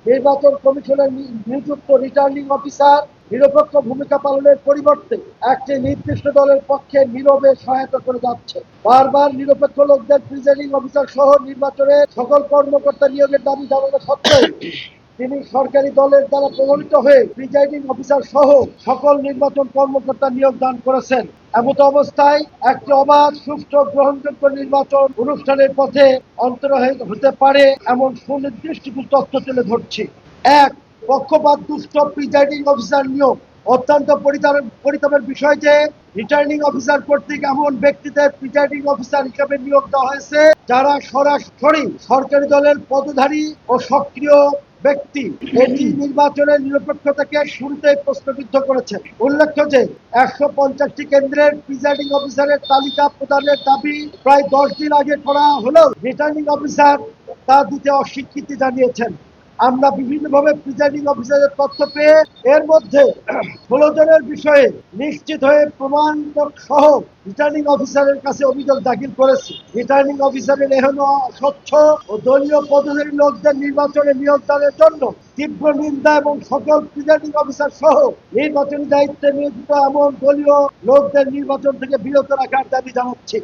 নির্বাচন কমিশনের নিযুক্ত রিটার্নিং অফিসার নিরপেক্ষ ভূমিকা পালনের পরিবর্তে একটি নির্দিষ্ট দলের পক্ষে নীরবে সহায়তা করে যাচ্ছে। বারবার নিরপেক্ষ লোকদের প্রিজাইডিং অফিসার সহ নির্বাচনের সকল কর্মকর্তা নিয়োগের দাবি জানানো সত্ত্বেও তিনি সরকারি দলের দ্বারা প্রভাবিত হয়ে প্রিজাইডিং অফিসার সহ সকল নির্বাচন কর্মকর্তা নিয়োগ দান করেছেন। এমত অবস্থায় একটি অবাধ, সুষ্ঠু, গ্রহণযোগ্য নির্বাচন অনুষ্ঠানের পথে অন্তরায় হতে পারে এমন সুনির্দিষ্ট কিছু তথ্য তুলে ধরছি। এক, পক্ষপাত দুষ্ট প্রিজাইডিং অফিসার নিয়োগ। অত্যন্ত পরিতাপের বিষয় যে রিটার্নিং অফিসার কর্তৃক এমন ব্যক্তিদের প্রিজাইডিং অফিসার হিসেবে নিয়োগ দেওয়া হয়েছে যারা সরাসরি সরকারি দলের পদধারী ও সক্রিয় ব্যক্তি। এটি নির্বাচনের নিরপেক্ষতাকে শুরুতেই প্রশ্নবিদ্ধ করেছে। উল্লেখ্য যে 150টি কেন্দ্রের প্রিজাইডিং অফিসারের তালিকা প্রদানের দাবি প্রায় 10 দিন আগে করা হলেও রিটার্নিং অফিসার তা দিতে অস্বীকৃতি জানিয়েছেন। আমরা বিভিন্নভাবে প্রিজাইডিং অফিসারের তথ্য পেয়ে এর মধ্যে 16 জনের বিষয়ে নিশ্চিত হয়ে প্রমাণ সহ রিটার্নিং অফিসারের কাছে অভিযোগ দাখিল করেছি। রিটার্নিং অফিসারের এহেন স্বচ্ছ ও দলীয় পদধারী লোকদের নির্বাচনে নিয়োগদানের জন্য তীব্র নিন্দা এবং সকল প্রিজাইডিং অফিসার সহ নির্বাচনী দায়িত্বে নিয়োজিত এমন দলীয় লোকদের নির্বাচন থেকে বিরত রাখার দাবি জানাচ্ছি।